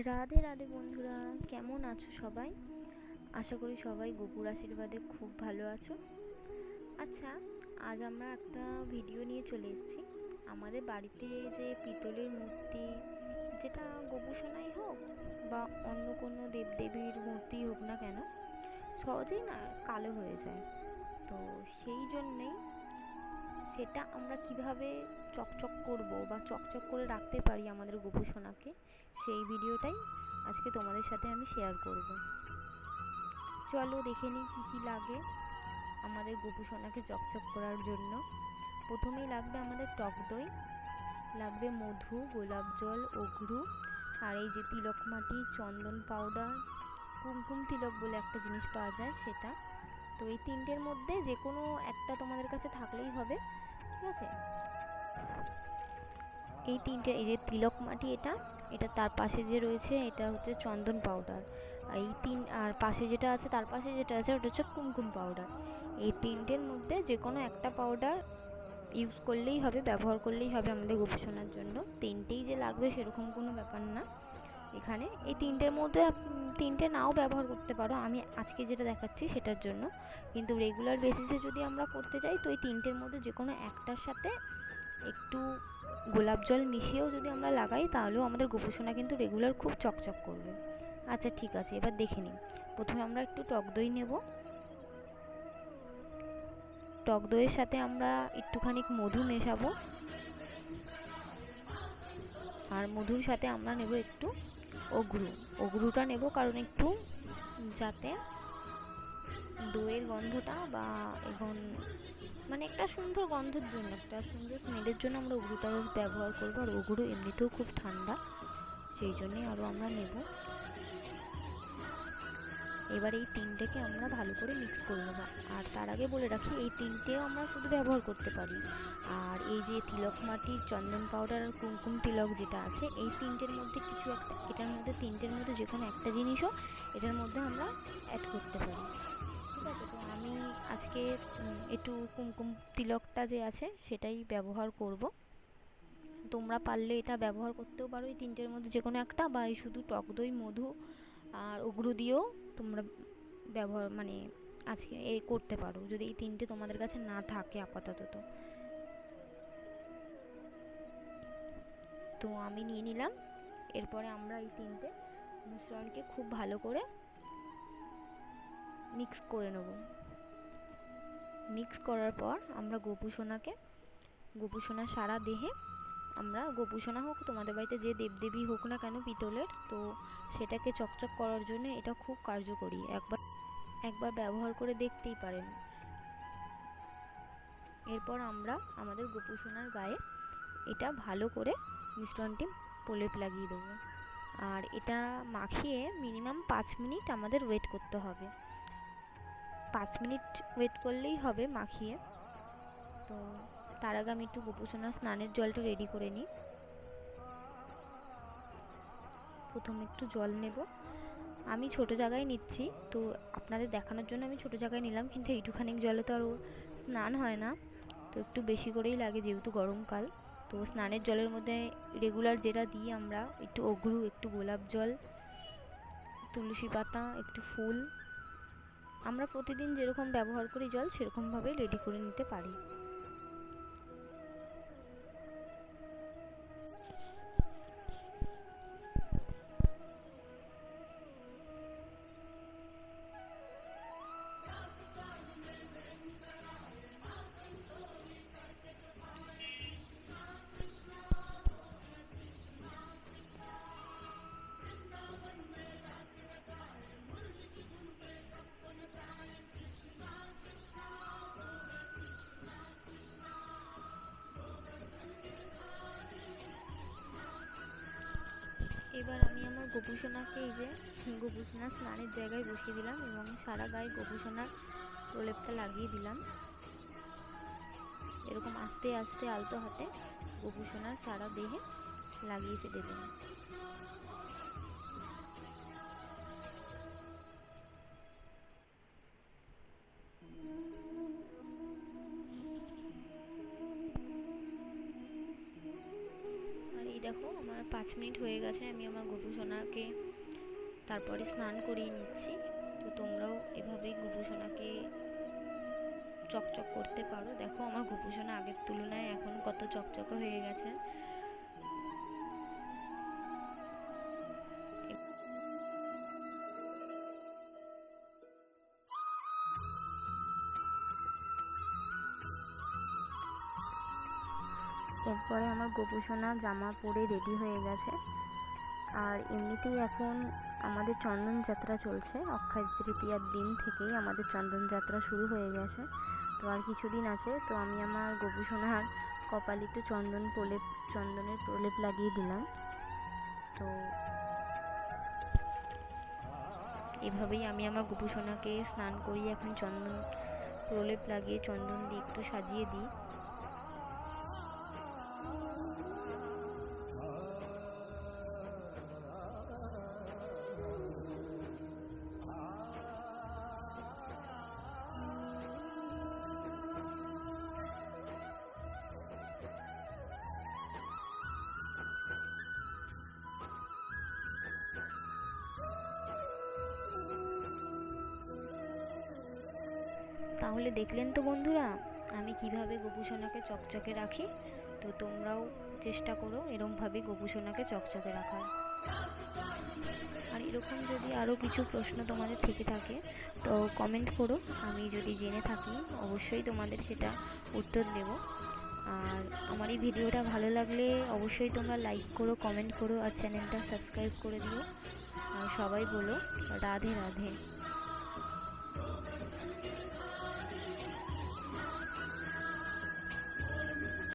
রাধে রাধে বন্ধুরা, কেমন আছো সবাই? আশা করি সবাই গোপুর আশীর্বাদে খুব ভালো আছো। আচ্ছা, আজ আমরা একটা ভিডিও নিয়ে চলে এসেছি। আমাদের বাড়িতে যে পিতলের মূর্তি, যেটা গোপু সোনাই হোক বা অন্য কোনো দেবদেবীর মূর্তি হোক না কেন, সহজেই না কালো হয়ে যায়। তো সেই জন্যেই সেটা আমরা কিভাবে চকচক করব বা চকচক করে রাখতে পারি আমাদের গোপু সোনাকে, সেই ভিডিওটাই আজকে তোমাদের সাথে আমি শেয়ার করব। চলো দেখে নিই কী কী লাগে আমাদের গোপু সোনাকে চকচক করার জন্য। প্রথমেই লাগবে আমাদের টক দই, লাগবে মধু, গোলাপ জল, অঘ্রু, আর এই যে তিলক মাটি, চন্দন পাউডার, কুমকুম তিলক বলে একটা জিনিস পাওয়া যায় সেটা। তো এই তিনটের মধ্যে যে কোনো একটা তোমাদের কাছে থাকলেই হবে, ঠিক আছে? এই তিনটে, এই যে তিলক মাটি, এটা এটা তার পাশে যে রয়েছে এটা হচ্ছে চন্দন পাউডার, আর এই আর পাশে যেটা আছে, তার পাশে যেটা আছে ওটা হচ্ছে কুমকুম পাউডার। এই তিনটের মধ্যে যে কোনো একটা পাউডার ইউজ করলেই হবে, ব্যবহার করলেই হবে আমাদের গবেষণার জন্য। তিনটেই যে লাগবে সেরকম কোনো ব্যাপার না। এখানে এই তিনটের মধ্যে তিনটে নাও ব্যবহার করতে পারো, আমি আজকে যেটা দেখাচ্ছি সেটার জন্য। কিন্তু রেগুলার বেসিসে যদি আমরা করতে চাই তো এই তিনটের মধ্যে যে কোনো একটার সাথে একটু গোলাপ জল মিশিয়েও যদি আমরা লাগাই তাহলেও আমাদের গোপোষণা কিন্তু রেগুলার খুব চকচক করবে। আচ্ছা ঠিক আছে, এবার দেখে নিই। প্রথমে আমরা একটু টক দই নেব। টক দইয়ের সাথে আমরা একটুখানি মধু মেশাবো, আর মধুর সাথে আমরা নেব একটু অঘ্রু। অঘ্রুটা নেব কারণ একটু যাতে দইয়ের গন্ধটা বা এখন মানে একটা সুন্দর গন্ধের জন্য, একটা সুন্দর স্মেলের জন্য আমরা অঘ্রুটা ব্যবহার করবো। আর অঘ্রু এমনিতেও খুব ঠান্ডা, সেই জন্যেই আরও আমরা নেব। এবার এই তিনটেকে আমরা ভালো করে মিক্স করে নেবো। আর তার আগে বলে রাখি, এই তিনটেও আমরা শুধু ব্যবহার করতে পারি। আর এই যে তিলক মাটি, চন্দন পাউডার আর কুমকুম তিলক যেটা আছে, এই তিনটের মধ্যে কিছু একটা, এটার মধ্যে তিনটের মধ্যে যে কোনো একটা জিনিসও এটার মধ্যে আমরা অ্যাড করতে পারি, ঠিক আছে? তো আমি আজকে একটু কুমকুম তিলকটা যে আছে সেটাই ব্যবহার করব। তোমরা পারলে এটা ব্যবহার করতেও পারো এই তিনটের মধ্যে যে কোনো একটা, বা এই শুধু টক দই, মধু আর অঘ্রু দিয়েও তোমরা ব্যবহার মানে আজকে এই করতে পারো, যদি এই তিনটে তোমাদের কাছে না থাকে আপাতত। তো আমি নিয়ে নিলাম। এরপরে আমরা এই তিনটে মিশ্রণকে খুব ভালো করে মিক্স করে নেব। মিক্স করার পর আমরা গোপুসোনার সারা দেহে আমরা, গোপুসোনা হোক তোমাদের বাড়িতে যে দেবদেবী হোক না কেন পিতলের, তো সেটাকে চকচক করার জন্য এটা খুব কার্যকরী। একবার ব্যবহার করে দেখতেই পারেন। এরপর আমরা আমাদের গোপুসোনার গায়ে এটা ভালো করে মিশ্রণটি প্রলেপ লাগিয়ে দেবো। আর এটা মাখিয়ে মিনিমাম 5 মিনিট আমাদের ওয়েট করতে হবে। 5 মিনিট ওয়েট করলেই হবে মাখিয়ে। তো তার আগে আমি একটু গোপুসোনার স্নানের জলটা রেডি করে নিই। প্রথমে একটু জল নেব, আমি ছোট জায়গায় নিচ্ছি, তো আপনাদের দেখানোর জন্য আমি ছোট জায়গায় নিলাম, কিন্তু এইটুখানি জলে তো আর স্নান হয় না, তো একটু বেশি করেই লাগে যেহেতু গরমকাল। তো স্নানের জলের মধ্যে রেগুলার যেটা দিই আমরা, একটু অঘ্রু, একটু গোলাপ জল, তুলসী পাতা, একটু ফুল, আমরা প্রতিদিন যেরকম ব্যবহার করি জল সেরকমভাবে রেডি করে নিতে পারি। এবার আমি আমার গোপুসোনাকে এই যে গোপুসোনা স্নানের জায়গায় বসিয়ে দিলাম এবং সারা গায়ে গোপুসোনার প্রলেপটা লাগিয়ে দিলাম। এরকম আস্তে আস্তে আলতো হাতে গোপুসোনার সারা দেহে লাগিয়ে দেবেন। আর এই দেখো আমার আমার 5 মিনিট হয়ে গেছে, আমি আমার গপু সোনাকে তারপরে স্নান করিয়ে নিচ্ছি। তো তোমরাও এভাবেই গপু সোনাকে চকচক করতে পারো। দেখো আমার গপু সোনা আগের তুলনায় এখন কত চকচকে হয়ে গেছে। এরপরে আমার গপু সোনা জামা পরে রেডি হয়ে গেছে। আর এমনিতেই এখন আমাদের চন্দন যাত্রা চলছে, অক্ষয় তৃতীয়ার দিন থেকেই আমাদের চন্দন যাত্রা শুরু হয়ে গেছে। তো আর কিছুদিন আছে। তো আমি আমার গপু সোনার কপালে একটু চন্দনের প্রলেপ লাগিয়ে দিলাম। তো এভাবেই আমি আমার গপু সোনাকে স্নান করিয়ে এখন চন্দন প্রলেপ লাগিয়ে চন্দন দিয়ে একটু সাজিয়ে দিই। তাহলে দেখলেন তো বন্ধুরা, আমি কিভাবে গপু সোনাকে চকচকে রাখি। তো তোমরাও চেষ্টা করো এরকমভাবে গপু সোনাকে চকচকে রাখার। আর এরকম যদি আরও কিছু প্রশ্ন তোমাদের থেকে থাকে তো কমেন্ট করো, আমি যদি জেনে থাকি অবশ্যই তোমাদের সেটা উত্তর দেব। আর আমার এই ভিডিওটা ভালো লাগলে অবশ্যই তোমরা লাইক করো, কমেন্ট করো আর চ্যানেলটা সাবস্ক্রাইব করে দিও। আর সবাই বলো রাধে রাধে।